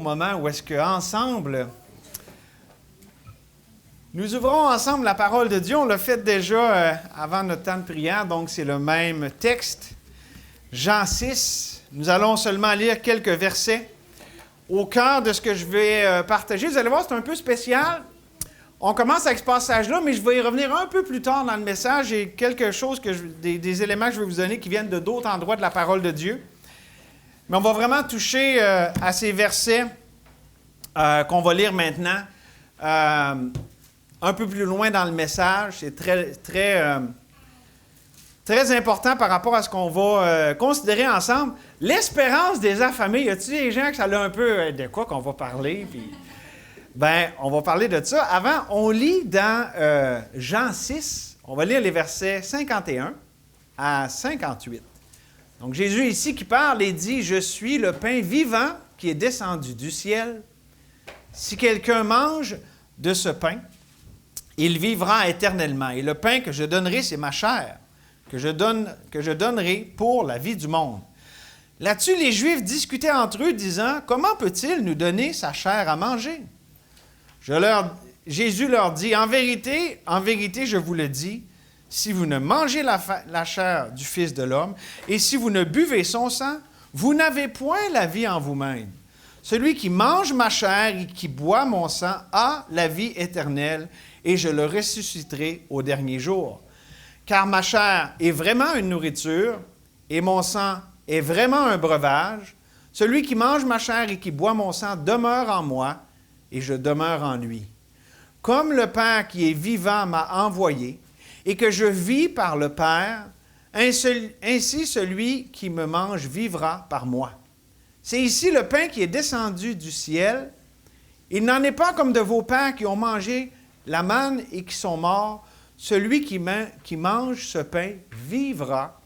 moment où est-ce qu'ensemble, nous ouvrons ensemble la parole de Dieu. On l'a fait déjà avant notre temps de prière, donc c'est le même texte. Jean 6, nous allons seulement lire quelques versets au cœur de ce que je vais partager. Vous allez voir, c'est un peu spécial. On commence avec ce passage-là, mais je vais y revenir un peu plus tard dans le message. J'ai quelque chose, des éléments que je vais vous donner qui viennent de d'autres endroits de la parole de Dieu. Mais on va vraiment toucher à ces versets qu'on va lire maintenant. Un peu plus loin dans le message. C'est très important par rapport à ce qu'on va considérer ensemble. L'espérance des affamés. Y a-t-il des gens que ça a un peu de quoi qu'on va parler? Puis, on va parler de ça. Avant, on lit dans Jean 6, on va lire les versets 51 à 58. Donc, Jésus ici qui parle et dit « Je suis le pain vivant qui est descendu du ciel. Si quelqu'un mange de ce pain, il vivra éternellement. Et le pain que je donnerai, c'est ma chair, que je donnerai pour la vie du monde. » Là-dessus, les Juifs discutaient entre eux, disant « Comment peut-il nous donner sa chair à manger? » Jésus leur dit « En vérité, je vous le dis, si vous ne mangez la chair du Fils de l'homme, et si vous ne buvez son sang, vous n'avez point la vie en vous-même. Celui qui mange ma chair et qui boit mon sang a la vie éternelle, et je le ressusciterai au dernier jour. Car ma chair est vraiment une nourriture, et mon sang est vraiment un breuvage. Celui qui mange ma chair et qui boit mon sang demeure en moi, et je demeure en lui. Comme le Père qui est vivant m'a envoyé, et que je vis par le Père, ainsi celui qui me mange vivra par moi. C'est ici le pain qui est descendu du ciel. Il n'en est pas comme de vos pères qui ont mangé la manne et qui sont morts. Celui qui mange ce pain vivra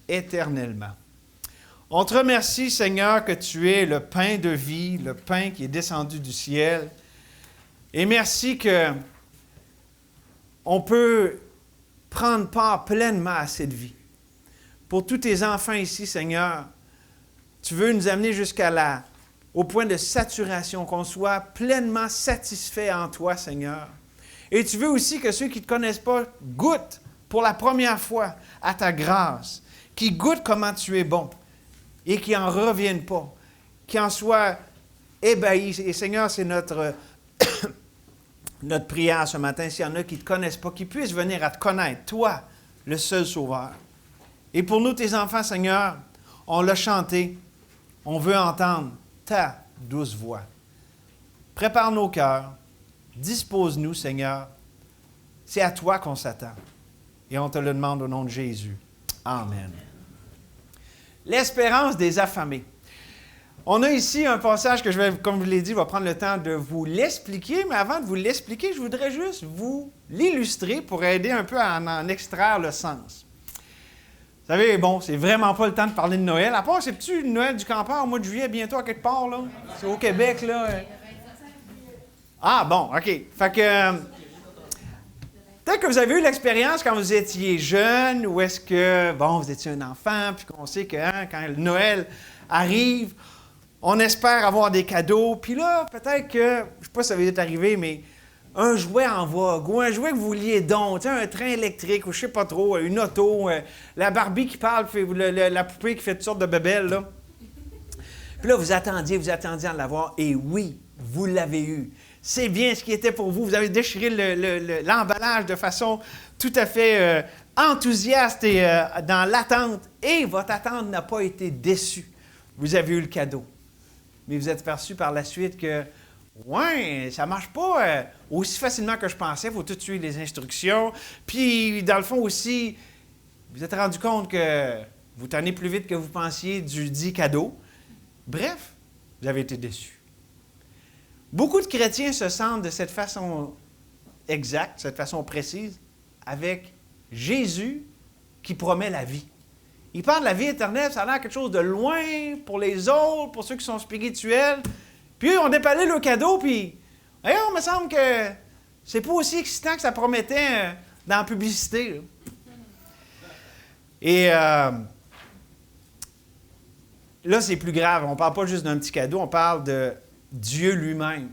éternellement. On te remercie, Seigneur, que tu es le pain de vie, le pain qui est descendu du ciel. Et merci qu'on peut prendre part pleinement à cette vie. Pour tous tes enfants ici, Seigneur, tu veux nous amener au point de saturation, qu'on soit pleinement satisfait en toi, Seigneur. Et tu veux aussi que ceux qui ne te connaissent pas goûtent pour la première fois à ta grâce, qui goûtent comment tu es bon et qui n'en reviennent pas, qui en soient ébahis. Et Seigneur, c'est notre prière ce matin, s'il y en a qui ne te connaissent pas, qui puissent venir à te connaître, toi, le seul Sauveur. Et pour nous, tes enfants, Seigneur, on l'a chanté, on veut entendre ta douce voix. Prépare nos cœurs, dispose-nous, Seigneur. C'est à toi qu'on s'attend. Et on te le demande au nom de Jésus. Amen. L'espérance des affamés. On a ici un passage que je vais, comme je l'ai dit, va prendre le temps de vous l'expliquer, mais avant de vous l'expliquer, je voudrais juste vous l'illustrer pour aider un peu à en extraire le sens. Vous savez, bon, c'est vraiment pas le temps de parler de Noël. À part, c'est-tu le Noël du campeur au mois de juillet, bientôt à quelque part, là? C'est au Québec, là. Ah, bon, OK. Fait que, peut-être que vous avez eu l'expérience quand vous étiez jeune, ou est-ce que, bon, vous étiez un enfant, puis qu'on sait que quand le Noël arrive, on espère avoir des cadeaux. Puis là, peut-être que, je ne sais pas si ça va être arrivé, mais un jouet en vogue ou un jouet que vous vouliez donc, tu sais, un train électrique ou je ne sais pas trop, une auto, la Barbie qui parle, la poupée qui fait toutes sortes de bébelles, là. Puis là, vous attendiez à l'avoir et oui, vous l'avez eu. C'est bien ce qui était pour vous. Vous avez déchiré l'emballage de façon tout à fait enthousiaste et dans l'attente. Et votre attente n'a pas été déçue. Vous avez eu le cadeau. Mais vous êtes aperçu par la suite que, ouais, ça ne marche pas aussi facilement que je pensais. Il faut tout suivre les instructions. Puis, dans le fond aussi, vous êtes rendu compte que vous tenez plus vite que vous pensiez du dit cadeau. Bref, vous avez été déçu. Beaucoup de chrétiens se sentent de cette façon exacte, cette façon précise, avec Jésus qui promet la vie. Il parle de la vie éternelle, ça a l'air quelque chose de loin pour les autres, pour ceux qui sont spirituels. Puis eux, on dépallait le cadeau, puis il me semble que c'est pas aussi excitant que ça promettait dans la publicité. Là. Et là, c'est plus grave. On ne parle pas juste d'un petit cadeau, on parle Dieu lui-même.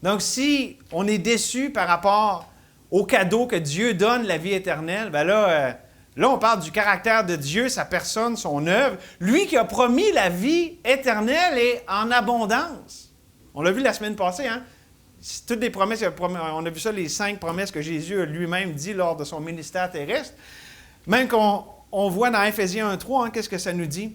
Donc, si on est déçu par rapport au cadeau que Dieu donne, la vie éternelle, bien là, on parle du caractère de Dieu, sa personne, son œuvre. Lui qui a promis la vie éternelle et en abondance. On l'a vu la semaine passée, hein? Toutes les promesses, on a vu ça, les 5 promesses que Jésus a lui-même dit lors de son ministère terrestre. Même qu'on voit dans Éphésiens 1,3, hein, qu'est-ce que ça nous dit?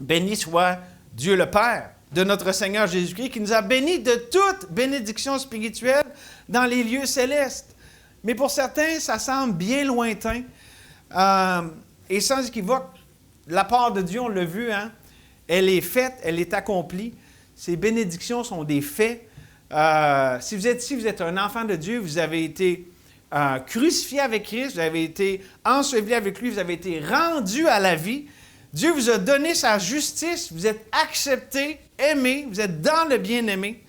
Béni soit Dieu le Père de notre Seigneur Jésus-Christ, qui nous a bénis de toute bénédiction spirituelle dans les lieux célestes. Mais pour certains, ça semble bien lointain. Et sans équivoque, la part de Dieu, on l'a vu, hein, elle est faite, elle est accomplie. Ces bénédictions sont des faits. Si vous êtes ici, vous êtes un enfant de Dieu, vous avez été crucifié avec Christ, vous avez été enseveli avec lui, vous avez été rendu à la vie. Dieu vous a donné sa justice, vous êtes accepté, aimé, vous êtes dans le bien-aimé.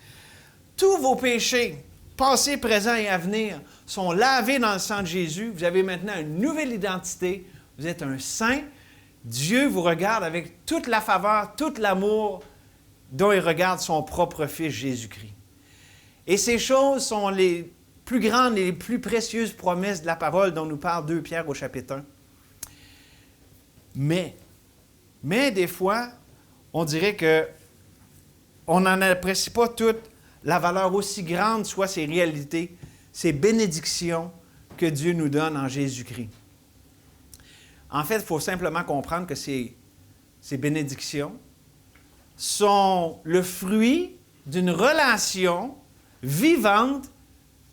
Tous vos péchés, passés, présents et à venir, sont lavés dans le sang de Jésus. Vous avez maintenant une nouvelle identité. Vous êtes un saint. Dieu vous regarde avec toute la faveur, tout l'amour dont il regarde son propre Fils Jésus-Christ. Et ces choses sont les plus grandes et les plus précieuses promesses de la parole dont nous parle 2 Pierre au chapitre 1. Mais des fois, on dirait qu'on n'en apprécie pas toute la valeur aussi grande, soit ces réalités, ces bénédictions que Dieu nous donne en Jésus-Christ. En fait, il faut simplement comprendre que ces bénédictions sont le fruit d'une relation vivante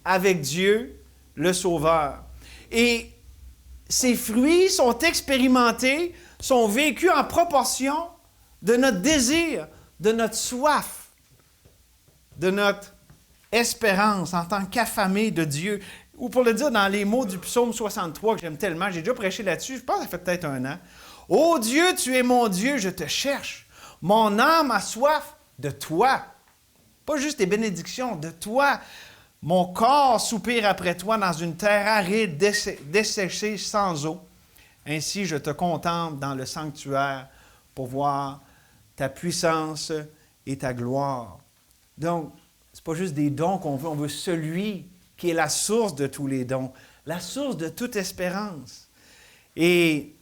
avec Dieu, le Sauveur. Et ces fruits sont expérimentés, sont vécus en proportion de notre désir, de notre soif, de notre espérance en tant qu'affamés de Dieu. Ou pour le dire dans les mots du psaume 63 que j'aime tellement, j'ai déjà prêché là-dessus, je pense que ça fait peut-être 1 an. « Ô Dieu, tu es mon Dieu, je te cherche. Mon âme a soif de toi. » Pas juste tes bénédictions, de toi. Mon corps soupire après toi dans une terre aride, desséchée sans eau. Ainsi, je te contemple dans le sanctuaire pour voir ta puissance et ta gloire. Donc, ce n'est pas juste des dons qu'on veut, on veut celui qui est la source de tous les dons, la source de toute espérance. Et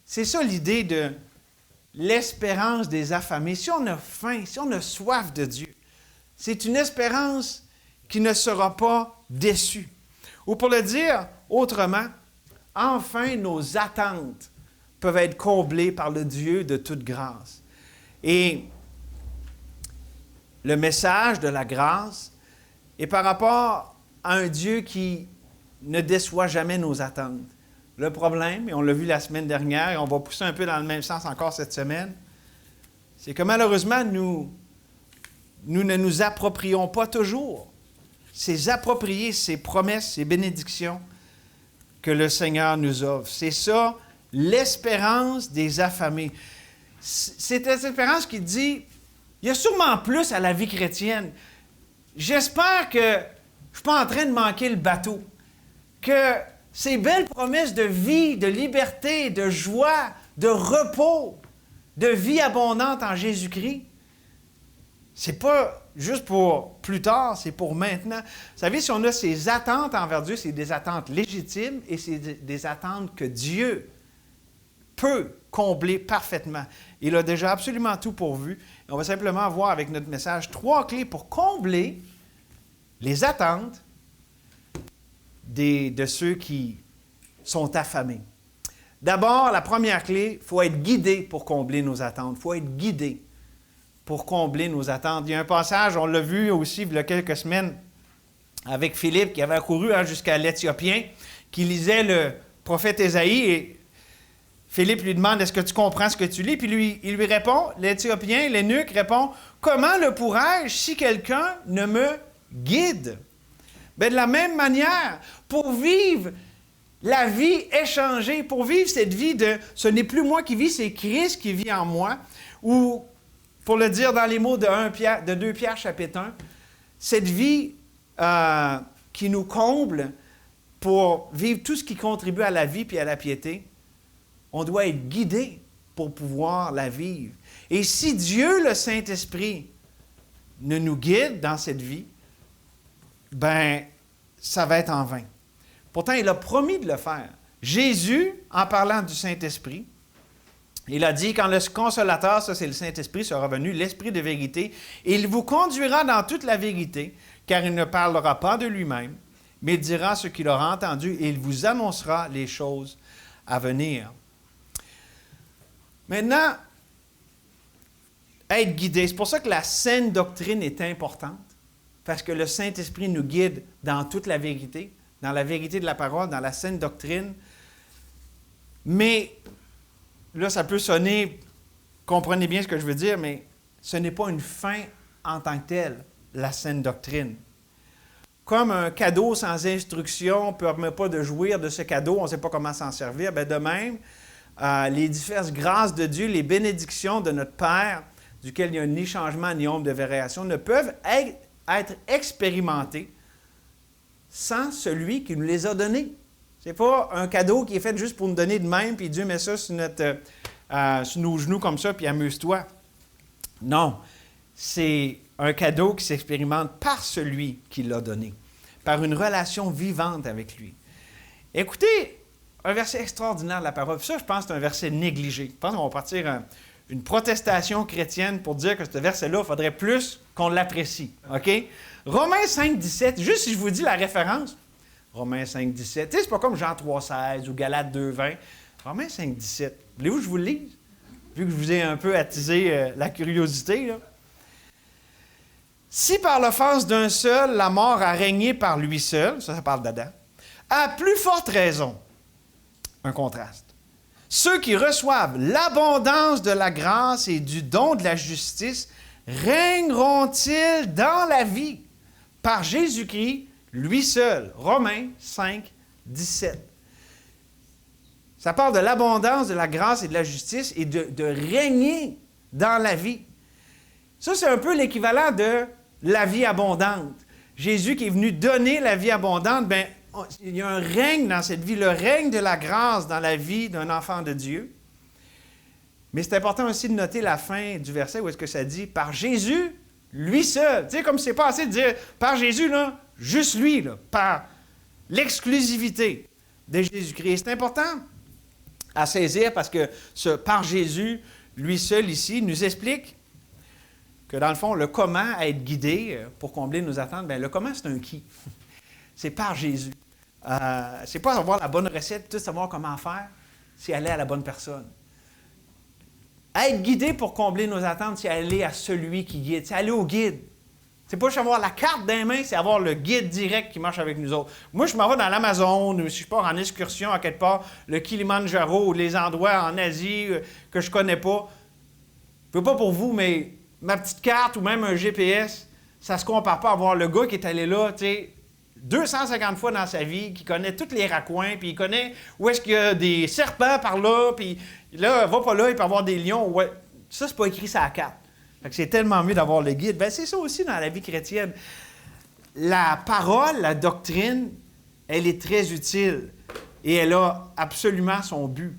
c'est ça l'idée de l'espérance des affamés. Si on a faim, si on a soif de Dieu, c'est une espérance qui ne sera pas déçue. Ou pour le dire autrement, enfin nos attentes peuvent être comblées par le Dieu de toute grâce. Et le message de la grâce est par rapport à un Dieu qui ne déçoit jamais nos attentes. Le problème, et on l'a vu la semaine dernière, et on va pousser un peu dans le même sens encore cette semaine, c'est que malheureusement, nous ne nous approprions pas toujours ces promesses, ces bénédictions que le Seigneur nous offre. C'est ça, l'espérance des affamés. C'est cette espérance qui dit, il y a sûrement plus à la vie chrétienne. J'espère que je ne suis pas en train de manquer le bateau, que ces belles promesses de vie, de liberté, de joie, de repos, de vie abondante en Jésus-Christ, c'est pas juste pour plus tard, c'est pour maintenant. Vous savez, si on a ces attentes envers Dieu, c'est des attentes légitimes et c'est des attentes que Dieu peut combler parfaitement. Il a déjà absolument tout pourvu. On va simplement voir avec notre message 3 clés pour combler les attentes de ceux qui sont affamés. D'abord, la première clé, il faut être guidé pour combler nos attentes. Il faut être guidé pour combler nos attentes. Il y a un passage, on l'a vu aussi il y a quelques semaines, avec Philippe qui avait couru jusqu'à l'Éthiopien, qui lisait le prophète Ésaïe, et Philippe lui demande « Est-ce que tu comprends ce que tu lis? » Puis il lui répond, l'Éthiopien, l'eunuque répond « Comment le pourrais-je si quelqu'un ne me guide? » Bien, de la même manière, pour vivre la vie échangée, pour vivre cette vie de « ce n'est plus moi qui vis, c'est Christ qui vit en moi », ou pour le dire dans les mots de 2 Pierre chapitre 1, cette vie qui nous comble pour vivre tout ce qui contribue à la vie et à la piété, on doit être guidé pour pouvoir la vivre. Et si Dieu, le Saint-Esprit, ne nous guide dans cette vie, ben, ça va être en vain. Pourtant, il a promis de le faire. Jésus, en parlant du Saint-Esprit, il a dit, quand le Consolateur, ça c'est le Saint-Esprit, sera venu, l'Esprit de vérité, il vous conduira dans toute la vérité, car il ne parlera pas de lui-même, mais il dira ce qu'il aura entendu et il vous annoncera les choses à venir. Maintenant, être guidé, c'est pour ça que la saine doctrine est importante, parce que le Saint-Esprit nous guide dans toute la vérité, dans la vérité de la parole, dans la saine doctrine. Mais là, ça peut sonner, comprenez bien ce que je veux dire, mais ce n'est pas une fin en tant que telle, la saine doctrine. Comme un cadeau sans instruction ne permet pas de jouir de ce cadeau, on ne sait pas comment s'en servir, bien de même, les diverses grâces de Dieu, les bénédictions de notre Père, duquel il n'y a ni changement ni ombre de variation, ne peuvent être expérimentées sans celui qui nous les a donnés. Ce n'est pas un cadeau qui est fait juste pour nous donner de même, puis Dieu met ça sur nos genoux comme ça, puis amuse-toi. Non, c'est un cadeau qui s'expérimente par celui qui l'a donné, par une relation vivante avec lui. Écoutez, un verset extraordinaire de la parole. Ça, je pense que c'est un verset négligé. Je pense qu'on va partir une protestation chrétienne pour dire que ce verset-là, il faudrait plus qu'on l'apprécie. OK? Romains 5, 17, juste si je vous dis la référence, Romains 5, 17. Tu sais, c'est pas comme Jean 3, 16 ou Galates 2, 20. Romains 5, 17. Voulez-vous que je vous le lise? Vu que je vous ai un peu attisé la curiosité, là. Si par l'offense d'un seul, la mort a régné par lui seul, ça parle d'Adam, à plus forte raison, un contraste, ceux qui reçoivent l'abondance de la grâce et du don de la justice régneront-ils dans la vie par Jésus-Christ, lui seul. Romains 5, 17. Ça parle de l'abondance de la grâce et de la justice et de régner dans la vie. Ça, c'est un peu l'équivalent de la vie abondante. Jésus qui est venu donner la vie abondante, bien, il y a un règne dans cette vie, le règne de la grâce dans la vie d'un enfant de Dieu. Mais c'est important aussi de noter la fin du verset où est-ce que ça dit « Par Jésus, lui seul ». Tu sais, comme c'est pas assez de dire « Par Jésus, là, juste lui, là, par l'exclusivité de Jésus-Christ ». C'est important à saisir parce que ce « Par Jésus, lui seul » ici nous explique que dans le fond, le comment à être guidé pour combler nos attentes, bien, le comment, c'est un qui. C'est par Jésus. C'est pas avoir la bonne recette, tout savoir comment faire, c'est aller à la bonne personne. Être guidé pour combler nos attentes, c'est aller à celui qui guide, c'est aller au guide. C'est pas juste avoir la carte dans les mains, c'est avoir le guide direct qui marche avec nous autres. Moi, je m'en vais dans l'Amazon, ou si je pars en excursion à quelque part, le Kilimanjaro, ou les endroits en Asie que je connais pas. Je veux pas pour vous, mais ma petite carte ou même un GPS, ça se compare pas à voir le gars qui est allé là, tu sais, 250 fois dans sa vie, qui connaît tous les raccoins, puis il connaît où est-ce qu'il y a des serpents par là, puis là, va pas là, il peut y avoir des lions. Ouais. Ça, c'est pas écrit sur la carte. Fait que c'est tellement mieux d'avoir le guide. Bien, c'est ça aussi dans la vie chrétienne. La parole, la doctrine, elle est très utile et elle a absolument son but.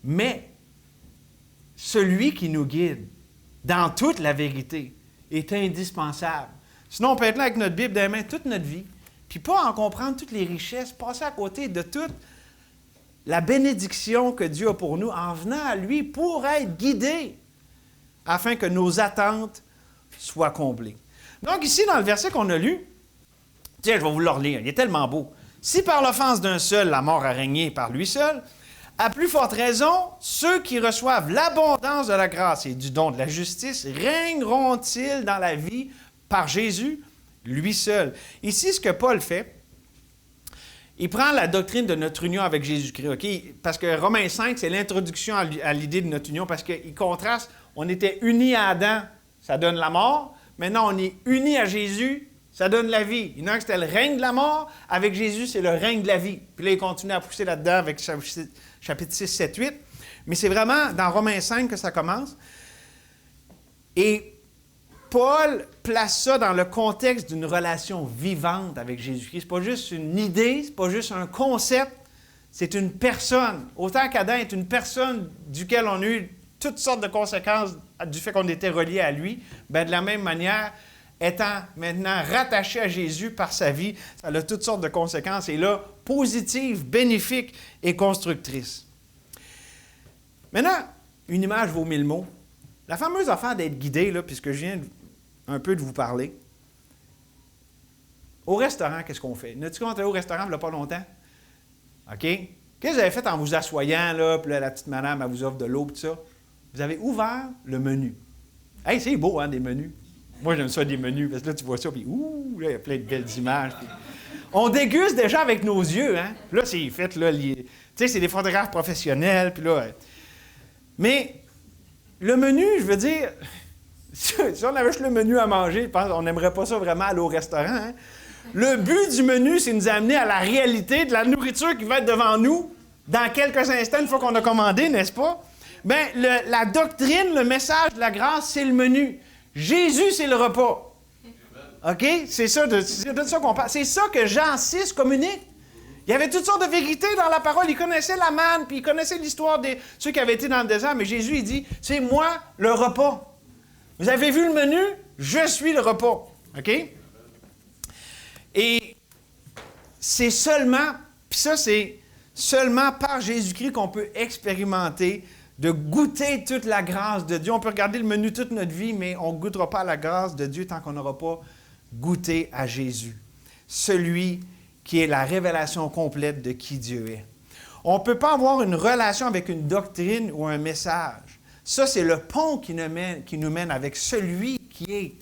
Mais celui qui nous guide dans toute la vérité est indispensable. Sinon, on peut être là avec notre Bible dans les mains toute notre vie, puis pas en comprendre toutes les richesses, passer à côté de toute la bénédiction que Dieu a pour nous en venant à lui pour être guidés afin que nos attentes soient comblées. Donc ici, dans le verset qu'on a lu, tiens, je vais vous le relire, il est tellement beau. « Si par l'offense d'un seul, la mort a régné par lui seul, à plus forte raison, ceux qui reçoivent l'abondance de la grâce et du don de la justice régneront-ils dans la vie par Jésus, lui seul. » Ici, ce que Paul fait, il prend la doctrine de notre union avec Jésus-Christ, OK? Parce que Romains 5, c'est l'introduction à l'idée de notre union, parce qu'il contraste, on était unis à Adam, ça donne la mort. Maintenant, on est unis à Jésus, ça donne la vie. Il y en a un que c'était le règne de la mort, avec Jésus, c'est le règne de la vie. Puis là, il continue à pousser là-dedans avec chapitre 6, 7, 8. Mais c'est vraiment dans Romains 5 que ça commence. Et Paul place ça dans le contexte d'une relation vivante avec Jésus-Christ. Ce n'est pas juste une idée, ce n'est pas juste un concept, c'est une personne. Autant qu'Adam est une personne duquel on a eu toutes sortes de conséquences du fait qu'on était relié à lui, bien de la même manière, étant maintenant rattaché à Jésus par sa vie, ça a toutes sortes de conséquences, et là, positives, bénéfiques et constructrices. Maintenant, une image vaut 1000 mots. La fameuse affaire d'être guidé, là, puisque je viens un peu de vous parler. Au restaurant, qu'est-ce qu'on fait? N'as-tu compté au restaurant il n'y a pas longtemps? OK? Qu'est-ce que vous avez fait en vous assoyant, là, puis là, la petite madame, elle vous offre de l'eau, tout ça? Vous avez ouvert le menu. Hey, c'est beau, hein, des menus. Moi, j'aime ça, des menus, parce que là, tu vois ça, puis ouh, là, il y a plein de belles images. Puis... On déguste déjà avec nos yeux, hein? Puis là, c'est fait, là, tu sais, c'est des photographes professionnels, puis là... Mais le menu, je veux dire, si on avait juste le menu à manger, je pense qu'on n'aimerait pas ça vraiment aller au restaurant, hein? Le but du menu, c'est de nous amener à la réalité de la nourriture qui va être devant nous dans quelques instants, une fois qu'on a commandé, n'est-ce pas? Bien, la doctrine, le message de la grâce, c'est le menu. Jésus, c'est le repas. OK? C'est de ça qu'on parle. C'est ça que Jean 6 communique. Il y avait toutes sortes de vérités dans la parole. Il connaissait la manne, puis il connaissait l'histoire de ceux qui avaient été dans le désert. Mais Jésus, il dit, c'est moi le repas. Vous avez vu le menu? Je suis le repas. OK? Et c'est seulement, puis ça, c'est seulement par Jésus-Christ qu'on peut expérimenter, de goûter toute la grâce de Dieu. On peut regarder le menu toute notre vie, mais on ne goûtera pas à la grâce de Dieu tant qu'on n'aura pas goûté à Jésus, celui qui est la révélation complète de qui Dieu est. On ne peut pas avoir une relation avec une doctrine ou un message. Ça, c'est le pont qui nous mène avec celui qui est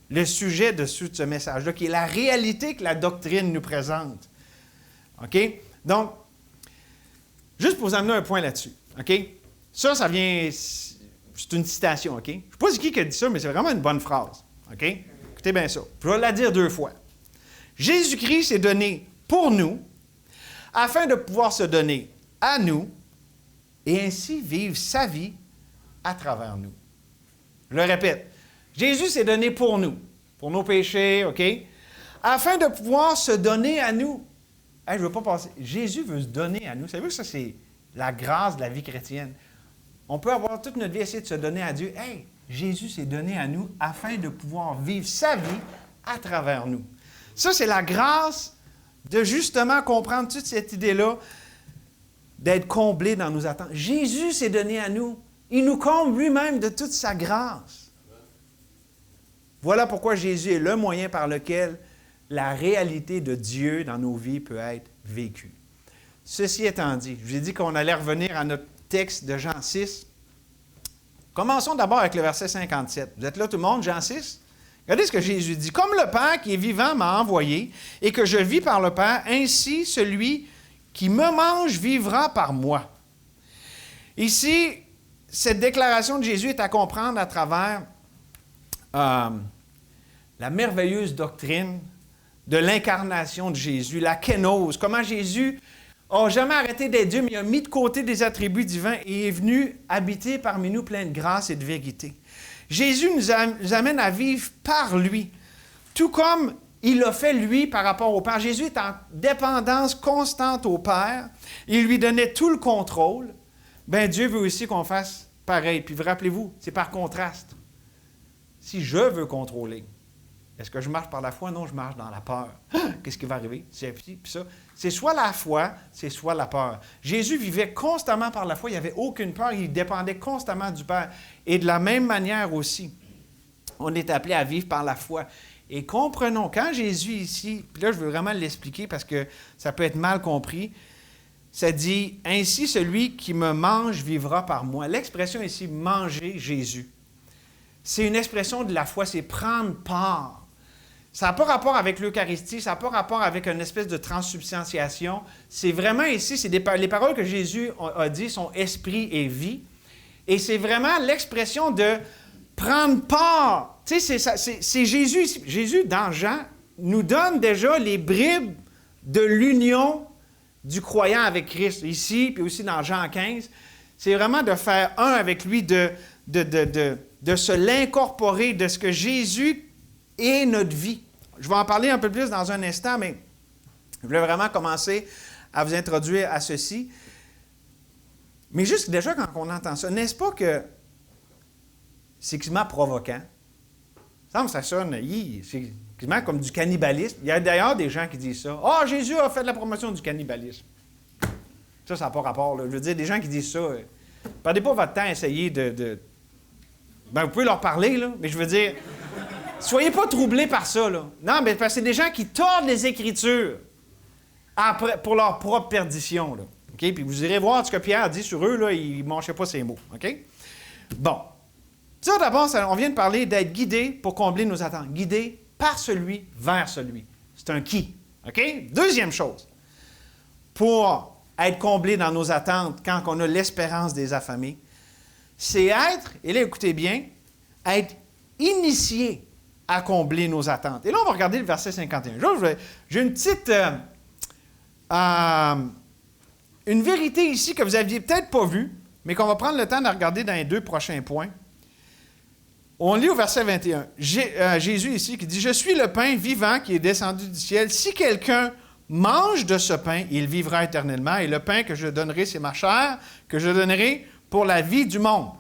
le sujet de ce message-là, qui est la réalité que la doctrine nous présente. OK? Donc, juste pour vous amener un point là-dessus. OK? Ça vient... C'est une citation, OK? Je ne sais pas c'est qui a dit ça, mais c'est vraiment une bonne phrase. OK? Écoutez bien ça. Je vais la dire 2 fois. Jésus-Christ s'est donné pour nous, afin de pouvoir se donner à nous, et ainsi vivre sa vie à travers nous. Je le répète. Jésus s'est donné pour nous, pour nos péchés, OK? Afin de pouvoir se donner à nous. Hey, je ne veux pas passer. Jésus veut se donner à nous. Vous savez que ça, c'est la grâce de la vie chrétienne. On peut avoir toute notre vie essayer de se donner à Dieu. Hey, Jésus s'est donné à nous afin de pouvoir vivre sa vie à travers nous. Ça, c'est la grâce de justement comprendre toute cette idée-là, d'être comblé dans nos attentes. Jésus s'est donné à nous. Il nous comble lui-même de toute sa grâce. Voilà pourquoi Jésus est le moyen par lequel la réalité de Dieu dans nos vies peut être vécue. Ceci étant dit, je vous ai dit qu'on allait revenir à notre texte de Jean 6. Commençons d'abord avec le verset 57. Vous êtes là tout le monde, Jean 6? Regardez ce que Jésus dit. « Comme le Père qui est vivant m'a envoyé et que je vis par le Père, ainsi celui qui me mange vivra par moi. » Ici, cette déclaration de Jésus est à comprendre à travers la merveilleuse doctrine de l'incarnation de Jésus, la kénose, comment Jésus n'a jamais arrêté d'être Dieu, mais il a mis de côté des attributs divins et est venu habiter parmi nous plein de grâce et de vérité. Jésus nous amène à vivre par lui, tout comme il l'a fait lui par rapport au Père. Jésus est en dépendance constante au Père, il lui donnait tout le contrôle. Bien, Dieu veut aussi qu'on fasse pareil. Puis rappelez-vous, c'est par contraste. Si je veux contrôler, est-ce que je marche par la foi? Non, je marche dans la peur. Qu'est-ce qui va arriver? C'est puis ça. C'est soit la foi, c'est soit la peur. Jésus vivait constamment par la foi. Il n'y avait aucune peur. Il dépendait constamment du Père. Et de la même manière aussi, on est appelé à vivre par la foi. Et comprenons, quand Jésus ici, puis là, je veux vraiment l'expliquer parce que ça peut être mal compris, ça dit « Ainsi, celui qui me mange vivra par moi ». L'expression ici « manger Jésus », c'est une expression de la foi, c'est prendre part. Ça n'a pas rapport avec l'Eucharistie, ça n'a pas rapport avec une espèce de transsubstantiation. C'est vraiment ici, les paroles que Jésus a dit sont esprit et vie. Et c'est vraiment l'expression de prendre part. Tu sais, c'est Jésus ici. Jésus, dans Jean, nous donne déjà les bribes de l'union du croyant avec Christ. Ici, puis aussi dans Jean 15, c'est vraiment de faire un avec lui, de se l'incorporer, de ce que Jésus est notre vie. Je vais en parler un peu plus dans un instant, mais je voulais vraiment commencer à vous introduire à ceci. Mais juste déjà quand on entend ça, n'est-ce pas que c'est extrêmement provoquant Ça me semble que ça sonne, c'est quasiment comme du cannibalisme. Il y a d'ailleurs des gens qui disent ça. « Ah, Jésus a fait de la promotion du cannibalisme. » Ça n'a pas rapport, là. Je veux dire, des gens qui disent ça, perdez pas votre temps à essayer Ben, vous pouvez leur parler, là, mais je veux dire, soyez pas troublés par ça, là. Non, mais parce que c'est des gens qui tordent les Écritures pour leur propre perdition, là. OK? Puis vous irez voir ce que Pierre dit sur eux, là, il ne mangeait pas ses mots. OK? Bon. Ça, d'abord, on vient de parler d'être guidé pour combler nos attentes. Guidé par celui, vers celui. C'est un qui. OK? Deuxième chose. Pour être comblé dans nos attentes quand on a l'espérance des affamés, c'est être, et là, écoutez bien, être initié à combler nos attentes. Et là, on va regarder le verset 51. J'ai une petite... une vérité ici que vous n'aviez peut-être pas vue, mais qu'on va prendre le temps de regarder dans les 2 prochains points. On lit au verset 21. Jésus ici qui dit « Je suis le pain vivant qui est descendu du ciel. Si quelqu'un mange de ce pain, il vivra éternellement. Et le pain que je donnerai, c'est ma chair, que je donnerai pour la vie du monde. »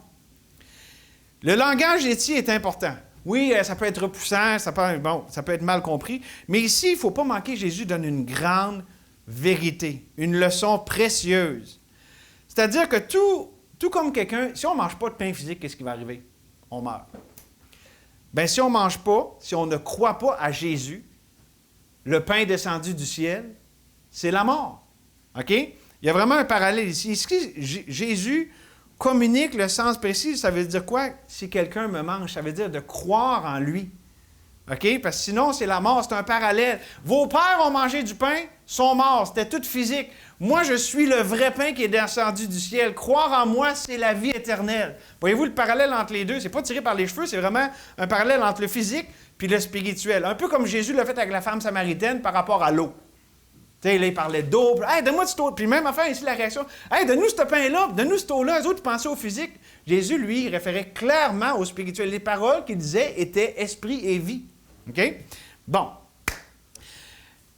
Le langage ici est important. Oui, ça peut être repoussant, ça peut être mal compris, mais ici, il ne faut pas manquer, Jésus donne une grande vérité, une leçon précieuse. C'est-à-dire que tout comme quelqu'un, si on ne mange pas de pain physique, qu'est-ce qui va arriver? On meurt. Bien, si on ne mange pas, si on ne croit pas à Jésus, le pain descendu du ciel, c'est la mort. OK? Il y a vraiment un parallèle ici. Ici, Jésus communique le sens précis. Ça veut dire quoi? Si quelqu'un me mange, ça veut dire de croire en lui. OK? Parce que sinon, c'est la mort. C'est un parallèle. Vos pères ont mangé du pain, sont morts. C'était tout physique. Moi, je suis le vrai pain qui est descendu du ciel. Croire en moi, c'est la vie éternelle. Voyez-vous le parallèle entre les deux? C'est pas tiré par les cheveux, c'est vraiment un parallèle entre le physique puis le spirituel. Un peu comme Jésus l'a fait avec la femme samaritaine par rapport à l'eau. Tu sais, là, il parlait d'eau. Hey, donne-moi cette eau. Puis même affaire ici, la réaction. Hey, donne-nous ce pain-là, donne-nous cette eau-là. Les autres, ils pensaient au physique. Jésus, lui, il référait clairement au spirituel. Les paroles qu'il disait étaient esprit et vie. OK? Bon.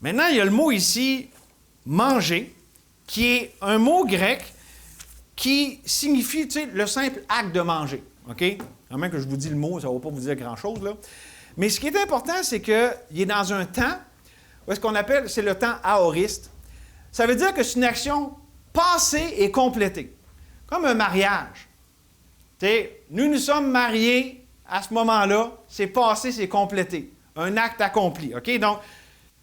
Maintenant, il y a le mot ici, manger, qui est un mot grec qui signifie, tu sais, le simple acte de manger. OK? À moins que je vous dise le mot, ça ne va pas vous dire grand-chose, là. Mais ce qui est important, c'est qu'il est dans un temps, où est-ce qu'on appelle, c'est le temps aoriste. Ça veut dire que c'est une action passée et complétée. Comme un mariage. Tu sais, nous sommes mariés à ce moment-là, c'est passé, c'est complété. Un acte accompli. OK? Donc,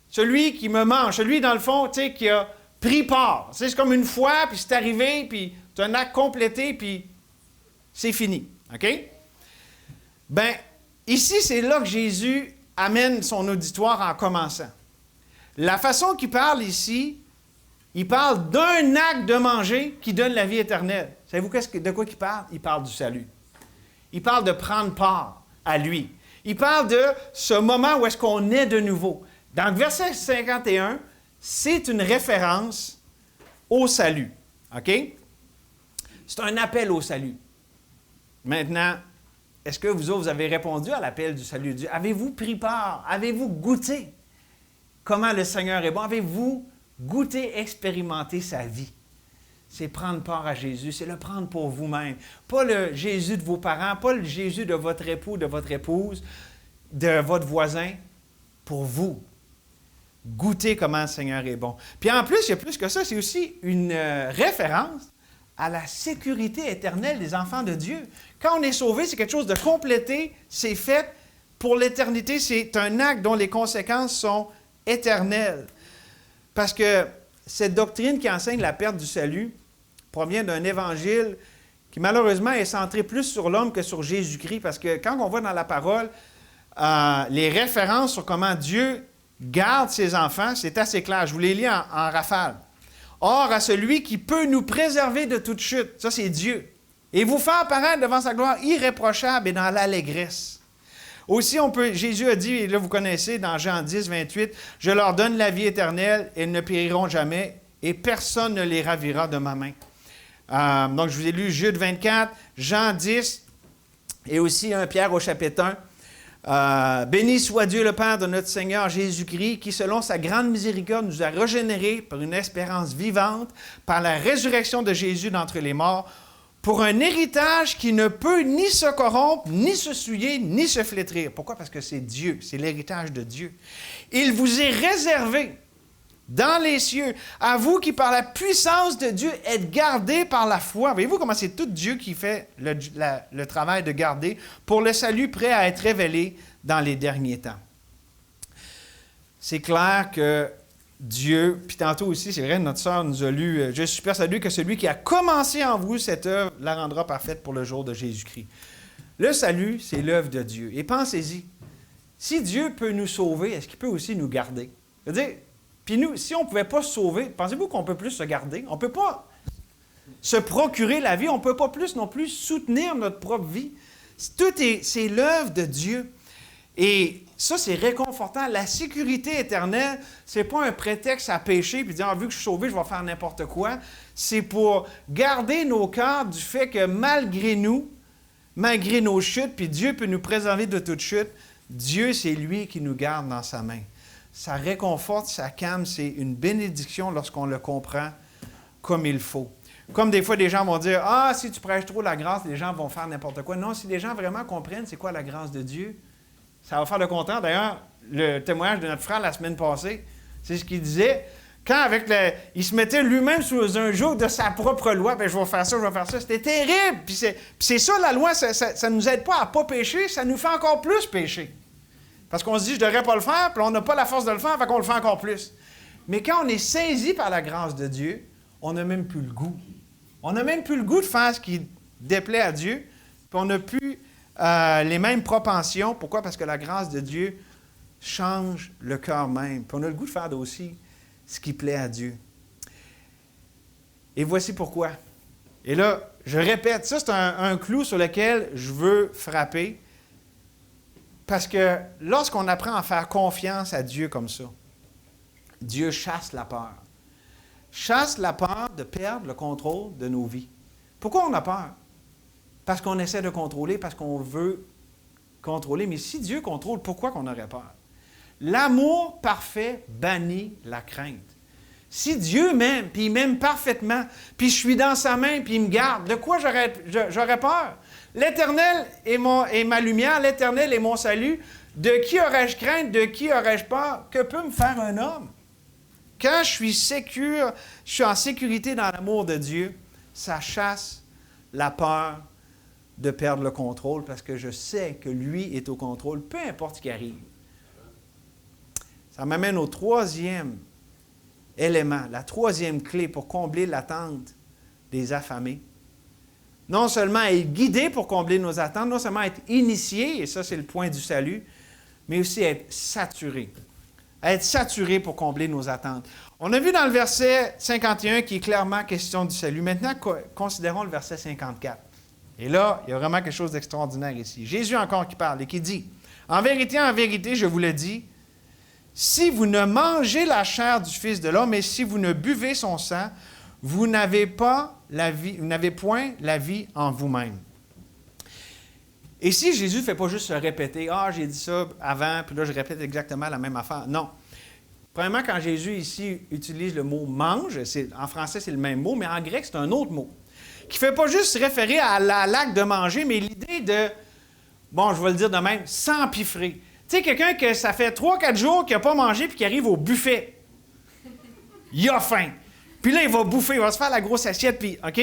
celui qui me mange, celui, dans le fond, tu sais, qui a pris part. Tu sais, c'est comme une fois, puis c'est arrivé, puis c'est un acte complété, puis c'est fini. OK? Bien, ici, c'est là que Jésus amène son auditoire en commençant. La façon qu'il parle ici, il parle d'un acte de manger qui donne la vie éternelle. Savez-vous de quoi il parle? Il parle du salut. Il parle de prendre part à lui. Il parle de ce moment où est-ce qu'on est de nouveau. Dans le verset 51, c'est une référence au salut. OK? C'est un appel au salut. Maintenant, est-ce que vous autres, vous avez répondu à l'appel du salut de Dieu? Avez-vous pris part? Avez-vous goûté comment le Seigneur est bon? Avez-vous goûté, expérimenté sa vie? C'est prendre part à Jésus, c'est le prendre pour vous-même. Pas le Jésus de vos parents, pas le Jésus de votre époux, de votre épouse, de votre voisin, pour vous. Goûtez comment le Seigneur est bon. Puis en plus, il y a plus que ça, c'est aussi une référence à la sécurité éternelle des enfants de Dieu. Quand on est sauvé, c'est quelque chose de complété, c'est fait pour l'éternité, c'est un acte dont les conséquences sont éternelles. Parce que cette doctrine qui enseigne la perte du salut provient d'un évangile qui malheureusement est centré plus sur l'homme que sur Jésus-Christ, parce que quand on voit dans la parole les références sur comment Dieu garde ses enfants, c'est assez clair. Je vous les lis en rafale. Or, à celui qui peut nous préserver de toute chute, ça c'est Dieu, et vous faire paraître devant sa gloire irréprochable et dans l'allégresse. Aussi, Jésus a dit, et là vous connaissez, dans Jean 10, 28, « Je leur donne la vie éternelle, ils ne périront jamais, et personne ne les ravira de ma main. » Donc, je vous ai lu Jude 24, Jean 10, et aussi 1 Pierre au chapitre 1. Béni soit Dieu le Père de notre Seigneur Jésus-Christ, qui, selon sa grande miséricorde, nous a régénérés par une espérance vivante, par la résurrection de Jésus d'entre les morts, pour un héritage qui ne peut ni se corrompre, ni se souiller, ni se flétrir. Pourquoi? Parce que c'est Dieu, c'est l'héritage de Dieu. Il vous est réservé dans les cieux, à vous qui par la puissance de Dieu êtes gardés par la foi. Voyez-vous comment c'est tout Dieu qui fait le travail de garder pour le salut prêt à être révélé dans les derniers temps. C'est clair que Dieu, puis tantôt aussi, c'est vrai, notre sœur nous a lu, je suis persuadé que celui qui a commencé en vous cette œuvre la rendra parfaite pour le jour de Jésus-Christ. Le salut, c'est l'œuvre de Dieu. Et pensez-y, si Dieu peut nous sauver, est-ce qu'il peut aussi nous garder? C'est-à-dire, puis nous, si on ne pouvait pas se sauver, pensez-vous qu'on peut plus se garder? On ne peut pas se procurer la vie, on ne peut pas plus non plus soutenir notre propre vie. C'est l'œuvre de Dieu. Et ça, c'est réconfortant. La sécurité éternelle, ce n'est pas un prétexte à pécher puis dire, vu que je suis sauvé, je vais faire n'importe quoi. C'est pour garder nos cœurs du fait que malgré nous, malgré nos chutes, puis Dieu peut nous préserver de toute chute, Dieu, c'est lui qui nous garde dans sa main. Ça réconforte, ça calme, c'est une bénédiction lorsqu'on le comprend comme il faut. Comme des fois, des gens vont dire, « Ah, si tu prêches trop la grâce, les gens vont faire n'importe quoi. » Non, si les gens vraiment comprennent c'est quoi la grâce de Dieu, ça va faire le contraire. D'ailleurs, le témoignage de notre frère la semaine passée, c'est ce qu'il disait. Quand il se mettait lui-même sous un joug de sa propre loi, « Bien, je vais faire ça, je vais faire ça. » C'était terrible. Puis c'est ça, la loi, ça ne nous aide pas à ne pas pécher, ça nous fait encore plus pécher. Parce qu'on se dit, je ne devrais pas le faire, puis on n'a pas la force de le faire, fait qu'on le fait encore plus. Mais quand on est saisi par la grâce de Dieu, on n'a même plus le goût. On n'a même plus le goût de faire ce qui déplaît à Dieu, puis on n'a plus les mêmes propensions. Pourquoi? Parce que la grâce de Dieu change le cœur même. Puis on a le goût de faire aussi ce qui plaît à Dieu. Et voici pourquoi. Et là, je répète, ça c'est un clou sur lequel je veux frapper. Parce que lorsqu'on apprend à faire confiance à Dieu comme ça, Dieu chasse la peur. Chasse la peur de perdre le contrôle de nos vies. Pourquoi on a peur? Parce qu'on essaie de contrôler, parce qu'on veut contrôler. Mais si Dieu contrôle, pourquoi qu'on aurait peur? L'amour parfait bannit la crainte. Si Dieu m'aime, puis il m'aime parfaitement, puis je suis dans sa main, puis il me garde, de quoi j'aurais peur? L'Éternel est ma lumière, l'Éternel est mon salut. De qui aurais-je crainte? De qui aurais-je peur? Que peut me faire un homme? Quand je suis en sécurité dans l'amour de Dieu, ça chasse la peur de perdre le contrôle parce que je sais que lui est au contrôle, peu importe ce qui arrive. Ça m'amène au troisième élément, la troisième clé pour combler l'attente des affamés. Non seulement être guidé pour combler nos attentes, non seulement être initié, et ça c'est le point du salut, mais aussi être saturé. Être saturé pour combler nos attentes. On a vu dans le verset 51 qui est clairement question du salut. Maintenant, considérons le verset 54. Et là, il y a vraiment quelque chose d'extraordinaire ici. Jésus encore qui parle et qui dit, « En vérité, je vous le dis, si vous ne mangez la chair du Fils de l'homme et si vous ne buvez son sang, vous n'avez point la vie en vous-même. » Et si Jésus ne fait pas juste se répéter, « Ah, j'ai dit ça avant, puis là, je répète exactement la même affaire. » Non. Premièrement, quand Jésus ici utilise le mot « mange », en français, c'est le même mot, mais en grec, c'est un autre mot, qui ne fait pas juste se référer à l'acte de manger, mais l'idée de, bon, je vais le dire de même, s'empiffrer. Tu sais, quelqu'un que ça fait 3-4 jours qu'il n'a pas mangé puis qui arrive au buffet. Il a faim. Puis là, il va bouffer, il va se faire la grosse assiette, puis, OK?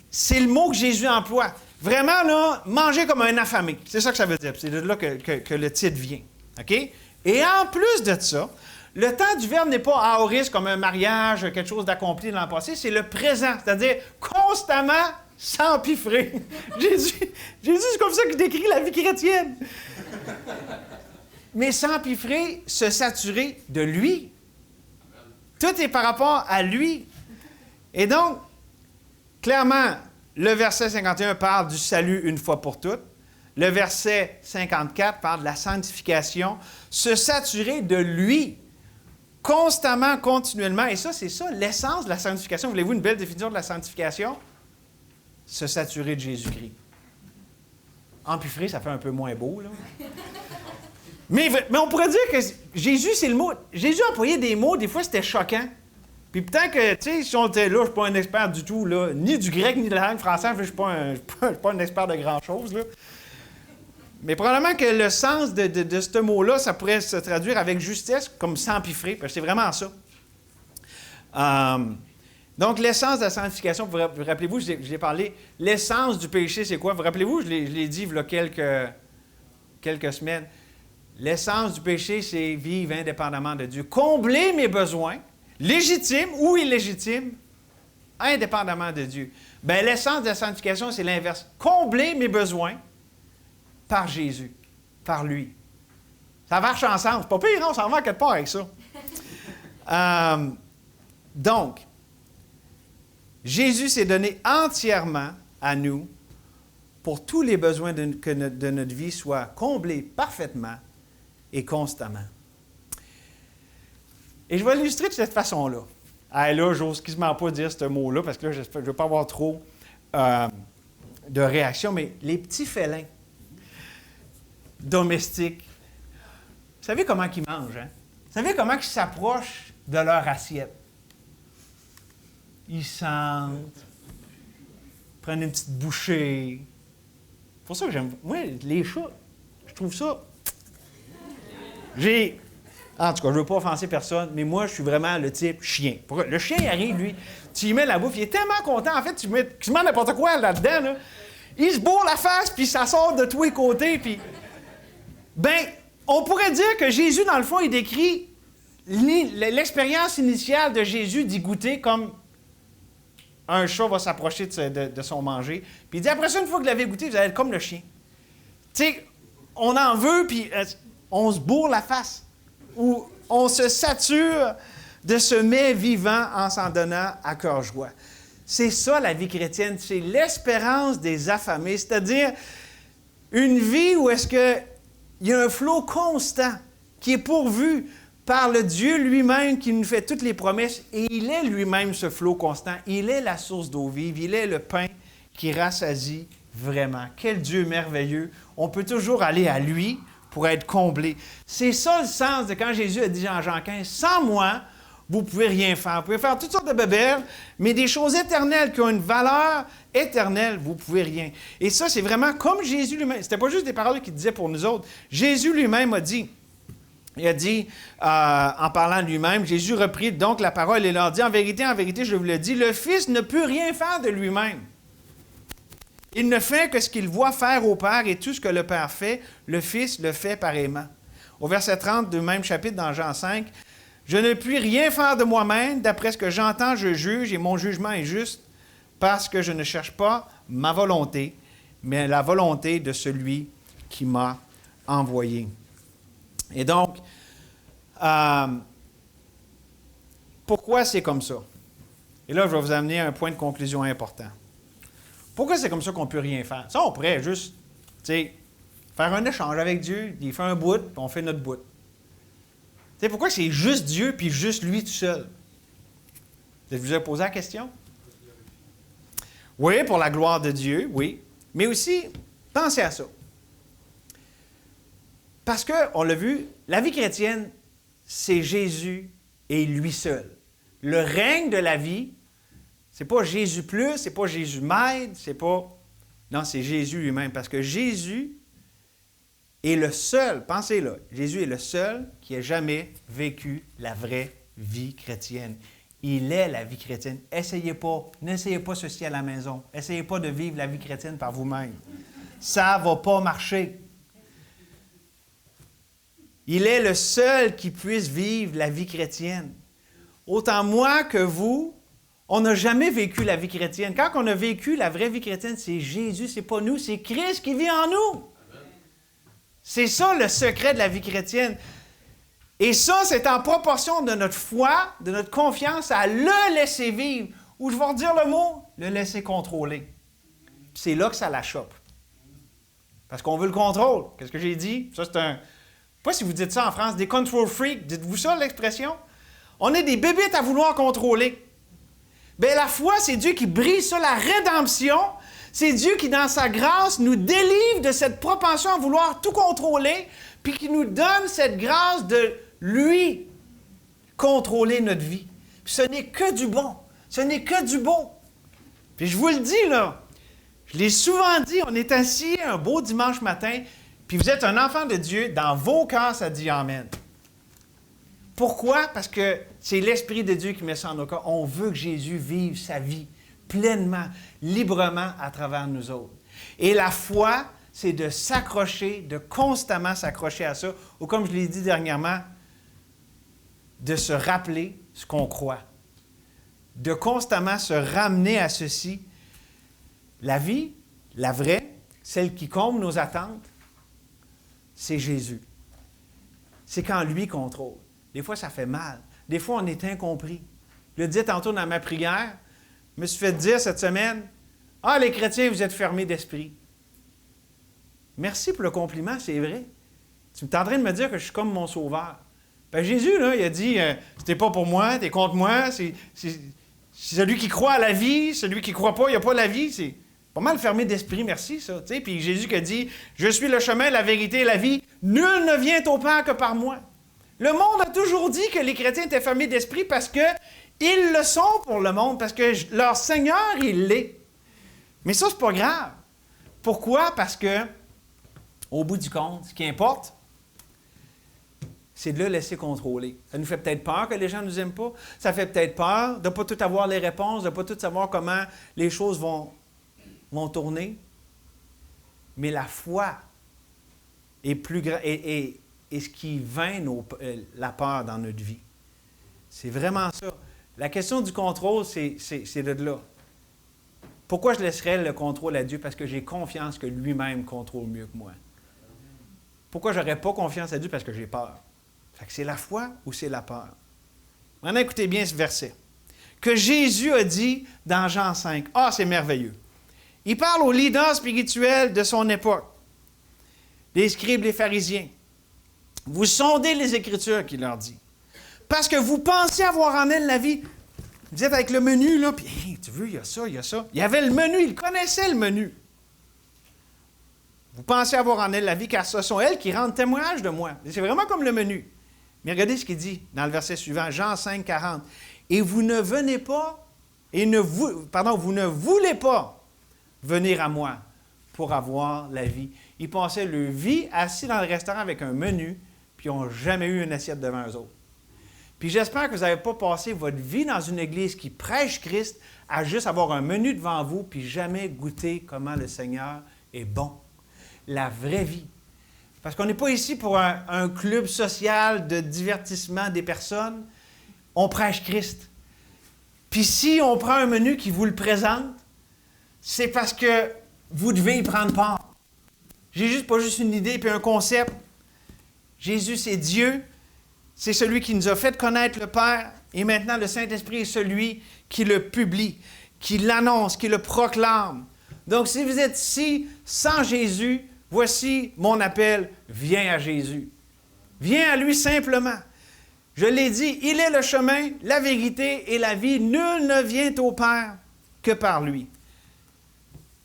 C'est le mot que Jésus emploie. Vraiment, là, manger comme un affamé. C'est ça que ça veut dire. C'est de là que le titre vient. OK? Et en plus de ça, le temps du verbe n'est pas aoris comme un mariage, quelque chose d'accompli dans le passé, c'est le présent, c'est-à-dire constamment s'empiffrer. Jésus, c'est comme ça qu'il décrit la vie chrétienne. Mais s'empiffrer, se saturer de lui. Tout est par rapport à lui. Et donc, clairement, le verset 51 parle du salut une fois pour toutes. Le verset 54 parle de la sanctification. Se saturer de lui, constamment, continuellement. Et ça, c'est ça, l'essence de la sanctification. Voulez-vous une belle définition de la sanctification? Se saturer de Jésus-Christ. Empiffrer, ça fait un peu moins beau, là. Mais on pourrait dire que Jésus, c'est le mot. Jésus employait des mots, des fois, c'était choquant. Puis peut-être que, tu sais, si on était là, je ne suis pas un expert du tout, là, ni du grec, ni de la langue française, je ne suis pas un expert de grand-chose, là. Mais probablement que le sens de ce mot-là, ça pourrait se traduire avec justesse, comme s'empiffrer, parce que c'est vraiment ça. Donc, l'essence de la sanctification, vous rappelez-vous, je l'ai parlé, l'essence du péché, c'est quoi? Vous rappelez-vous, je l'ai dit il y a quelques semaines. L'essence du péché, c'est vivre indépendamment de Dieu. Combler mes besoins, légitimes ou illégitimes, indépendamment de Dieu. Bien, l'essence de la sanctification, c'est l'inverse. Combler mes besoins par Jésus, par lui. Ça marche ensemble. C'est pas pire, on s'en va quelque part avec ça. Donc, Jésus s'est donné entièrement à nous pour tous les besoins de notre vie soient comblés parfaitement et constamment. Et je vais l'illustrer de cette façon-là. Là, j'ose quasiment pas dire ce mot-là parce que là, je ne veux pas avoir trop de réactions, mais les petits félins domestiques, vous savez comment ils mangent, hein? Vous savez comment ils s'approchent de leur assiette? Ils sentent, prennent une petite bouchée. C'est pour ça que j'aime. Moi, les chats, je trouve ça. En tout cas, je ne veux pas offenser personne, mais moi, je suis vraiment le type chien. Le chien, il arrive, lui, tu lui mets la bouffe, il est tellement content. En fait, tu mets n'importe quoi là-dedans, là. Il se bourre la face, puis ça sort de tous les côtés, puis. Ben, on pourrait dire que Jésus, dans le fond, il décrit l'expérience initiale de Jésus d'y goûter comme un chat va s'approcher de son manger. Puis il dit, après ça, une fois que vous l'avez goûté, vous allez être comme le chien. Tu sais, on en veut, puis on se bourre la face. Ou on se sature de ce mets vivant en s'en donnant à cœur joie. C'est ça, la vie chrétienne. C'est l'espérance des affamés. C'est-à-dire une vie où est-ce qu'il y a un flot constant qui est pourvu par le Dieu lui-même qui nous fait toutes les promesses, et il est lui-même ce flot constant. Il est la source d'eau vive, il est le pain qui rassasie vraiment. Quel Dieu merveilleux! On peut toujours aller à lui pour être comblé. C'est ça le sens de quand Jésus a dit en Jean 15, « Sans moi, vous ne pouvez rien faire. Vous pouvez faire toutes sortes de bébelles, mais des choses éternelles qui ont une valeur éternelle, vous ne pouvez rien. » Et ça, c'est vraiment comme Jésus lui-même. Ce n'était pas juste des paroles qu'il disait pour nous autres. Jésus lui-même a dit, il a dit, en parlant de lui-même, Jésus reprit donc la parole et leur dit, en vérité, je vous le dis, le Fils ne peut rien faire de lui-même. Il ne fait que ce qu'il voit faire au Père, et tout ce que le Père fait, le Fils le fait pareillement. Au verset 30 du même chapitre dans Jean 5, « Je ne puis rien faire de moi-même, d'après ce que j'entends, je juge, et mon jugement est juste, parce que je ne cherche pas ma volonté, mais la volonté de celui qui m'a envoyé. » Et donc, pourquoi c'est comme ça? Et là, je vais vous amener à un point de conclusion important. Pourquoi c'est comme ça qu'on ne peut rien faire? Ça, on pourrait juste, faire un échange avec Dieu, il fait un bout, puis on fait notre bout. Pourquoi c'est juste Dieu, puis juste lui tout seul? Vous vous avez posé la question? Oui, pour la gloire de Dieu, oui. Mais aussi, pensez à ça. Parce qu'on l'a vu, la vie chrétienne, c'est Jésus et lui seul. Le règne de la vie, c'est pas Jésus plus, c'est pas Jésus m'aide, c'est pas... Non, c'est Jésus lui-même. Parce que Jésus est le seul, pensez-là, Jésus est le seul qui ait jamais vécu la vraie vie chrétienne. Il est la vie chrétienne. N'essayez pas ceci à la maison. Essayez pas de vivre la vie chrétienne par vous-même. Ça ne va pas marcher. Il est le seul qui puisse vivre la vie chrétienne. Autant moi que vous, on n'a jamais vécu la vie chrétienne. Quand on a vécu la vraie vie chrétienne, c'est Jésus, c'est pas nous, c'est Christ qui vit en nous. C'est ça le secret de la vie chrétienne. Et ça, c'est en proportion de notre foi, de notre confiance à le laisser vivre. Ou je vais redire le mot, le laisser contrôler. Puis c'est là que ça la chope. Parce qu'on veut le contrôle. Qu'est-ce que j'ai dit? Ça, c'est un... Je ne sais pas si vous dites ça en France, des control freaks. Dites-vous ça, l'expression? On est des bébites à vouloir contrôler. Bien, la foi, c'est Dieu qui brise sur la rédemption. C'est Dieu qui, dans sa grâce, nous délivre de cette propension à vouloir tout contrôler, puis qui nous donne cette grâce de lui contrôler notre vie. Puis ce n'est que du bon. Ce n'est que du beau. Puis je vous le dis, là, je l'ai souvent dit, on est assis un beau dimanche matin, puis vous êtes un enfant de Dieu, dans vos cœurs, ça dit Amen. Pourquoi? Parce que c'est l'Esprit de Dieu qui met ça en nos cœurs. On veut que Jésus vive sa vie pleinement, librement à travers nous autres. Et la foi, c'est de s'accrocher, de constamment s'accrocher à ça, ou comme je l'ai dit dernièrement, de se rappeler ce qu'on croit. De constamment se ramener à ceci. La vie, la vraie, celle qui comble nos attentes, c'est Jésus. C'est quand lui contrôle. Des fois, ça fait mal. Des fois, on est incompris. Je le disais tantôt dans ma prière, je me suis fait dire cette semaine, « Ah, les chrétiens, vous êtes fermés d'esprit. » Merci pour le compliment, c'est vrai. Tu es en train de me dire que je suis comme mon sauveur. Ben, Jésus, là, il a dit, c'était pas pour moi, t'es contre moi, c'est celui qui croit à la vie, celui qui ne croit pas, il n'y a pas la vie, c'est pas mal fermé d'esprit, merci, ça. T'sais? Puis Jésus qui a dit, je suis le chemin, la vérité et la vie, nul ne vient au Père que par moi. Le monde a toujours dit que les chrétiens étaient fermés d'esprit parce qu'ils le sont pour le monde, parce que leur Seigneur, il l'est. Mais ça, c'est pas grave. Pourquoi? Parce que, au bout du compte, ce qui importe, c'est de le laisser contrôler. Ça nous fait peut-être peur que les gens ne nous aiment pas. Ça fait peut-être peur de ne pas tout avoir les réponses, de ne pas tout savoir comment les choses vont tourner. Mais la foi est plus est ce qui vainc la peur dans notre vie. C'est vraiment ça. La question du contrôle, c'est de là. Pourquoi je laisserais le contrôle à Dieu? Parce que j'ai confiance que lui-même contrôle mieux que moi. Pourquoi je n'aurais pas confiance à Dieu? Parce que j'ai peur. Fait que c'est la foi ou c'est la peur? Maintenant, écoutez bien ce verset. Que Jésus a dit dans Jean 5. Ah, c'est merveilleux. Il parle aux leaders spirituels de son époque, les scribes, les pharisiens. Vous sondez les Écritures, qu'il leur dit. Parce que vous pensez avoir en elles la vie. Vous êtes avec le menu, là, puis hey, tu veux, il y a ça, il y a ça. Il y avait le menu, il connaissait le menu. Vous pensez avoir en elles la vie, car ce sont elles qui rendent témoignage de moi. C'est vraiment comme le menu. Mais regardez ce qu'il dit dans le verset suivant, Jean 5, 40. Et vous ne venez pas, vous ne voulez pas venir à moi pour avoir la vie. Ils passaient leur vie assis dans le restaurant avec un menu, puis ils n'ont jamais eu une assiette devant eux autres. Puis j'espère que vous n'avez pas passé votre vie dans une église qui prêche Christ à juste avoir un menu devant vous, puis jamais goûter comment le Seigneur est bon. La vraie vie. Parce qu'on n'est pas ici pour un club social de divertissement des personnes. On prêche Christ. Puis si on prend un menu qui vous le présente, c'est parce que vous devez y prendre part. Jésus, pas juste une idée puis un concept. Jésus, c'est Dieu. C'est celui qui nous a fait connaître le Père. Et maintenant, le Saint-Esprit est celui qui le publie, qui l'annonce, qui le proclame. Donc, si vous êtes ici sans Jésus, voici mon appel, viens à Jésus. Viens à lui simplement. Je l'ai dit, il est le chemin, la vérité et la vie. Nul ne vient au Père que par lui.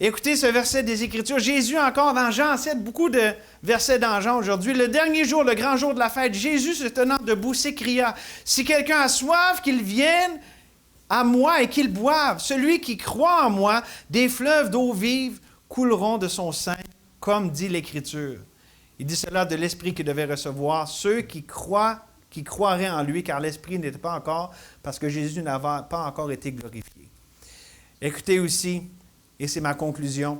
Écoutez ce verset des Écritures. Jésus, encore dans Jean 7, beaucoup de versets dans Jean aujourd'hui. Le dernier jour, le grand jour de la fête, Jésus, se tenant debout, s'écria, « Si quelqu'un a soif, qu'il vienne à moi et qu'il boive. Celui qui croit en moi, des fleuves d'eau vive couleront de son sein, comme dit l'Écriture. » Il dit cela de l'Esprit qu'il devait recevoir, ceux qui croiraient en lui, car l'Esprit n'était pas encore, parce que Jésus n'avait pas encore été glorifié. Écoutez aussi, et c'est ma conclusion,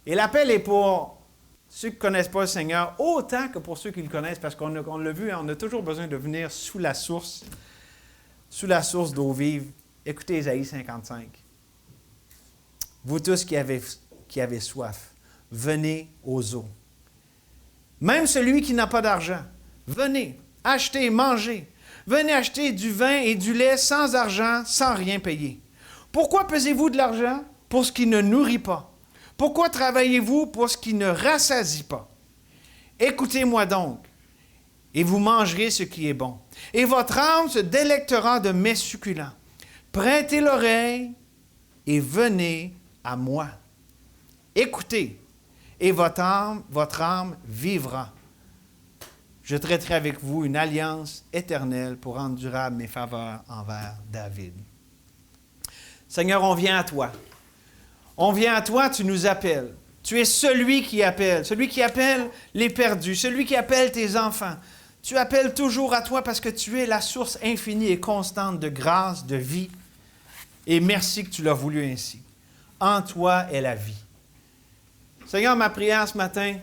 et l'appel est pour ceux qui ne connaissent pas le Seigneur, autant que pour ceux qui le connaissent, parce qu'on l'a vu, on a toujours besoin de venir sous la source d'eau vive. Écoutez Ésaïe 55. Vous tous qui avez soif, venez aux eaux. Même celui qui n'a pas d'argent, venez, achetez, mangez. Venez acheter du vin et du lait sans argent, sans rien payer. Pourquoi pesez-vous de l'argent pour ce qui ne nourrit pas? Pourquoi travaillez-vous pour ce qui ne rassasie pas? Écoutez-moi donc, et vous mangerez ce qui est bon. Et votre âme se délectera de mets succulents. Prêtez l'oreille et venez à moi. Écoutez, et votre âme vivra. Je traiterai avec vous une alliance éternelle pour rendre durable mes faveurs envers David. Seigneur, on vient à toi. On vient à toi, tu nous appelles. Tu es celui qui appelle les perdus, celui qui appelle tes enfants. Tu appelles toujours à toi parce que tu es la source infinie et constante de grâce, de vie. Et merci que tu l'as voulu ainsi. En toi est la vie. Seigneur, ma prière ce matin,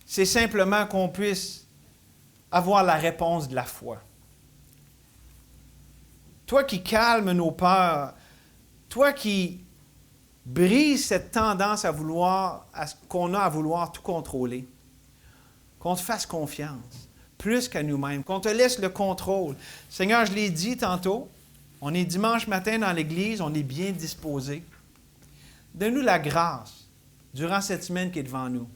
c'est simplement qu'on puisse avoir la réponse de la foi. Toi qui calmes nos peurs, toi qui brises cette tendance qu'on a à vouloir tout contrôler, qu'on te fasse confiance, plus qu'à nous-mêmes, qu'on te laisse le contrôle. Seigneur, je l'ai dit tantôt, on est dimanche matin dans l'Église, on est bien disposé. Donne-nous la grâce, durant cette semaine qui est devant nous,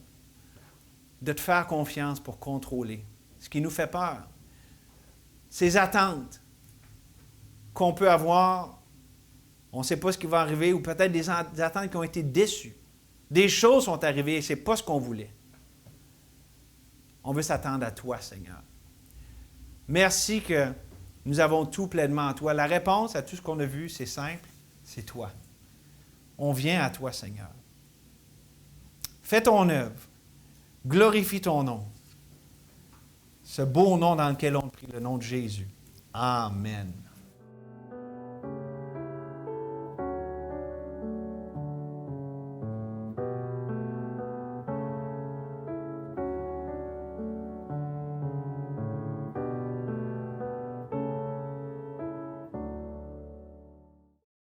de te faire confiance pour contrôler ce qui nous fait peur. Ces attentes qu'on peut avoir, on ne sait pas ce qui va arriver, ou peut-être des attentes qui ont été déçues. Des choses sont arrivées et ce n'est pas ce qu'on voulait. On veut s'attendre à toi, Seigneur. Merci que nous avons tout pleinement en toi. La réponse à tout ce qu'on a vu, c'est simple, c'est toi. On vient à toi, Seigneur. Fais ton œuvre. Glorifie ton nom. Ce beau nom dans lequel on prie, le nom de Jésus. Amen.